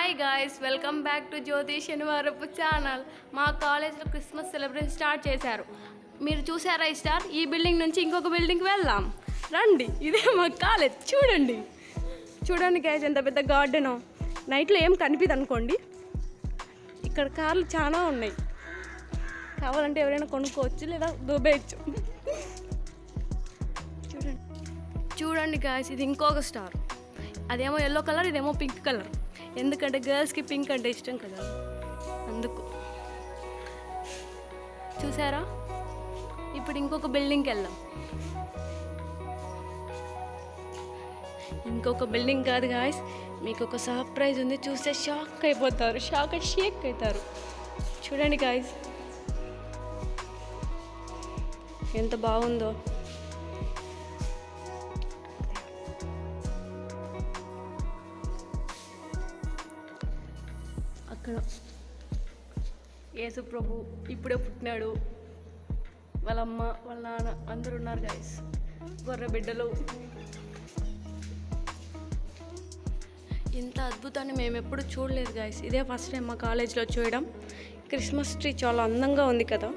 Hi guys, welcome back to Jyothi శనివారపు channel. మా కాలేజ్లో క్రిస్మస్ సెలబ్రేషన్ స్టార్ట్ చేశారు. మీరు చూసారా ఈ స్టార్? ఈ బిల్డింగ్ నుంచి ఇంకొక బిల్డింగ్కి వెళ్దాం రండి. ఇదే మా కాలేజ్. చూడండి గాయ్స్, ఎంత పెద్ద గార్డెనో. నైట్లో ఏం కనిపిదు అనుకోండి. ఇక్కడ కార్లు చాలా ఉన్నాయి, కావాలంటే ఎవరైనా కొనుక్కోవచ్చు లేదా దూబేయచ్చు. చూడండి గాయ్స్, ఇది ఇంకొక స్టార్. అదేమో ఎల్లో కలర్, ఇదేమో పింక్ కలర్. ఎందుకంటే గర్ల్స్కి పింక్ అంటే ఇష్టం కదా, అందుకు. చూసారా? ఇప్పుడు ఇంకొక బిల్డింగ్కి వెళ్దాం. ఇంకొక బిల్డింగ్ కాదు గాయ్స్, మీకు ఒక సర్ప్రైజ్ ఉంది. చూస్తే షేక్ అవుతారు. చూడండి గాయ్స్, ఎంత బాగుందో. అక్కడ యేసు ప్రభు ఇప్పుడే పుట్టినాడు. వాళ్ళ అమ్మ, వాళ్ళ నాన్న అందరూ ఉన్నారు గాయస్. గొర్రె బిడ్డలు. ఇంత అద్భుతాన్ని మేము ఎప్పుడు చూడలేదు గాయస్. ఇదే ఫస్ట్ టైం మా కాలేజ్లో చూడడం. క్రిస్మస్ ట్రీ చాలా అందంగా ఉంది కదా.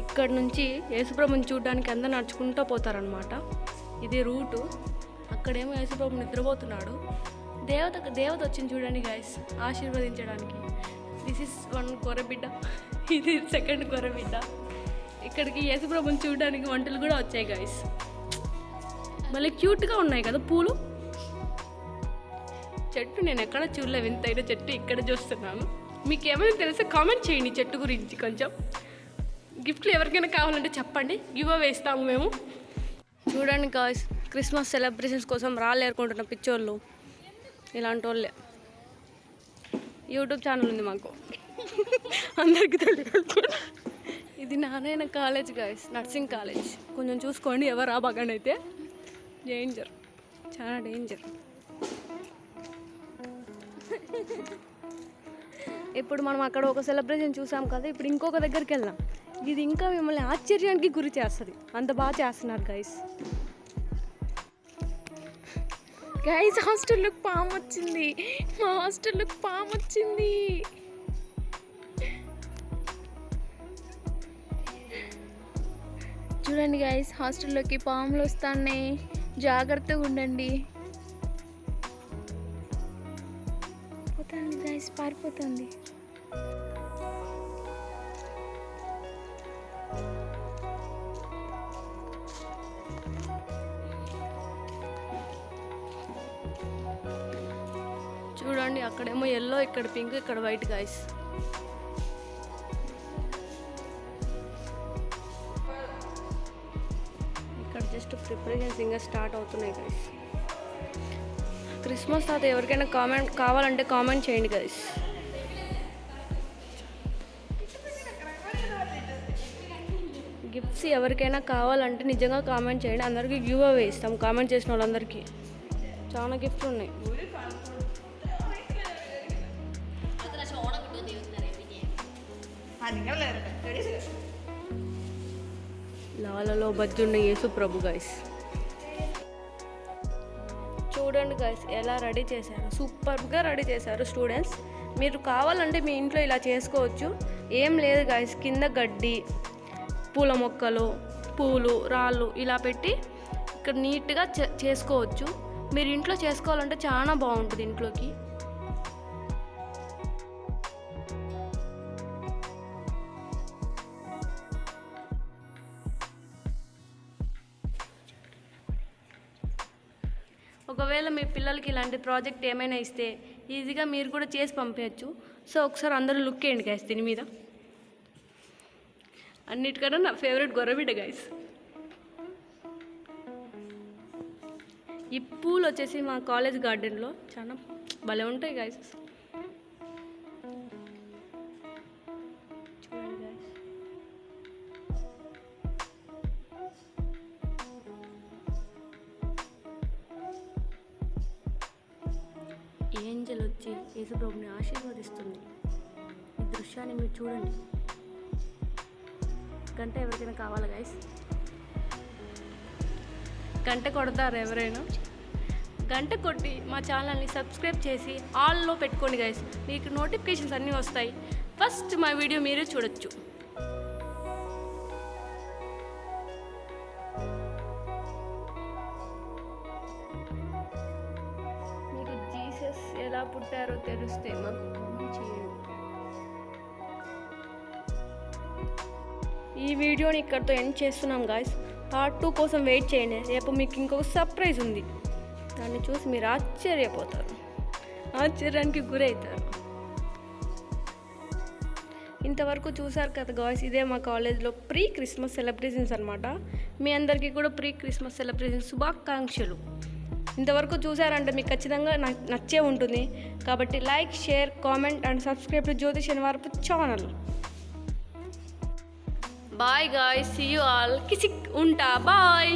ఇక్కడ నుంచి యేసుప్రభుని చూడడానికి అందరూ నడుచుకుంటూ పోతారనమాట. ఇది రూటు. అక్కడేమో యేసుప్రభు నిద్రపోతున్నాడు. దేవత వచ్చింది చూడండి గాయస్, ఆశీర్వదించడానికి. దిస్ ఇస్ వన్ గొర్రెబిడ్డ, ఇది సెకండ్ గొర్రెబిడ్డ. ఇక్కడికి యేసుప్రభుని చూడడానికి వంటలు కూడా వచ్చాయి గాయస్. మళ్ళీ క్యూట్గా ఉన్నాయి కదా పూలు. చెట్టు నేను ఎక్కడ చూడలేవు, ఇంతైనా చెట్టు ఇక్కడ చూస్తున్నాను. మీకు ఏమైనా తెలిస్తే కామెంట్ చేయండి చెట్టు గురించి. కొంచెం గిఫ్ట్లు ఎవరికైనా కావాలంటే చెప్పండి, గివ్ అవే ఇస్తాము మేము. చూడండి గాయస్, క్రిస్మస్ సెలబ్రేషన్స్ కోసం రాలేరుకుంటున్న పిచ్చోళ్ళు ఇలాంటి వాళ్ళే. యూట్యూబ్ ఛానల్ ఉంది మాకు, అందరికీ తెలియదు. ఇది Narayana college guys, nursing college. కొంచెం చూసుకోండి, ఎవరు బాగానైతే డేంజర్, చాలా డేంజర్. ఇప్పుడు మనం అక్కడ ఒక సెలబ్రేషన్ చూసాం కదా, ఇప్పుడు ఇంకొక దగ్గరికి వెళ్దాం. ఇది ఇంకా మిమ్మల్ని ఆశ్చర్యానికి గురి చేస్తుంది, అంత బాగా చేస్తున్నారు గైస్. గైస్, హాస్టల్లోకి పాము వచ్చింది. మా హాస్టల్లోకి పాము వచ్చింది. చూడండి గైస్, హాస్టల్లోకి పాములు వస్తున్నాయి, జాగ్రత్తగా ఉండండి. పోతుంది గైస్, పారిపోతుంది. చూడండి, అక్కడేమో ఎల్లో, ఇక్కడ పింక్, ఇక్కడ వైట్ గాయస్. ఇక్కడ జస్ట్ ప్రిపరేషన్స్ ఇంకా స్టార్ట్ అవుతున్నాయి గాయస్. క్రిస్మస్ తర్వాత ఎవరికైనా కావాలంటే కామెంట్ చేయండి గాయస్. గిఫ్ట్స్ ఎవరికైనా కావాలంటే నిజంగా కామెంట్ చేయండి. అందరికీ గివ్ అవే ఇస్తాం. కామెంట్ చేసిన వాళ్ళందరికీ చాలా గిఫ్ట్లు ఉన్నాయి. లాలలో బజ్జున్న యేసు ప్రభు గైస్. చూడండి గైస్, ఎలా రెడీ చేశారు, సూపర్గా రెడీ చేశారు స్టూడెంట్స్. మీరు కావాలంటే మీ ఇంట్లో ఇలా చేసుకోవచ్చు. ఏం లేదు గైస్, కింద గడ్డి, పూల మొక్కలు, పూలు, రాళ్ళు ఇలా పెట్టి ఇక్కడ నీట్గా చేసుకోవచ్చు. మీరు ఇంట్లో చేసుకోవాలంటే చాలా బాగుంటుంది ఇంట్లోకి. ఒకవేళ మీ పిల్లలకి ఇలాంటి ప్రాజెక్ట్ ఏమైనా ఇస్తే ఈజీగా మీరు కూడా చేసి పంపించచ్చు. సో ఒకసారి అందరూ లుక్ వేయండి గైస్ దీని మీద. అన్నిటికన్నా నా ఫేవరెట్ గొర్రెబిడ్డ గైస్. ఈ పూలు వచ్చేసి మా కాలేజ్ గార్డెన్లో చాలా భలే ఉంటాయి గైస్. చూడండి గైస్, ఏంజెల్ వచ్చి యేసుప్రభుని ఆశీర్వదిస్తుంది. ఈ దృశ్యాన్ని మీరు చూడండి. గంట ఎవరికైనా కావాలా గైస్? గంట కొడతారు ఎవరైనా? గంట కొట్టి మా ఛానల్ని సబ్స్క్రైబ్ చేసి ఆల్లో పెట్టుకోండి గైస్. మీకు నోటిఫికేషన్స్ అన్నీ వస్తాయి. ఫస్ట్ మా వీడియో మీరే చూడొచ్చు. మీకు జీసస్ ఎలా పుట్టారో తెలిస్తే మాకు కామెంట్ చేయండి. ఈ వీడియోని ఇక్కడితో ఎండ్ చేస్తున్నాం గాయస్. పార్ట్ 2 కోసం వెయిట్ చేయండి. రేపు మీకు ఇంకొక సర్ప్రైజ్ ఉంది. దాన్ని చూసి మీరు ఆశ్చర్యపోతారు, ఆశ్చర్యానికి గురవుతారు. ఇంతవరకు చూసారు కదా గాయస్, ఇదే మా కాలేజ్లో ప్రీ క్రిస్మస్ సెలబ్రేషన్స్ అనమాట. మీ అందరికీ కూడా ప్రీ క్రిస్మస్ సెలబ్రేషన్ శుభాకాంక్షలు. ఇంతవరకు చూసారంటే మీకు ఖచ్చితంగా నచ్చే ఉంటుంది. కాబట్టి like, share, comment and subscribe to Jyothi శనివారపు channel. Bye guys, see you all. కిసిక్ ఉంటా. బాయ్.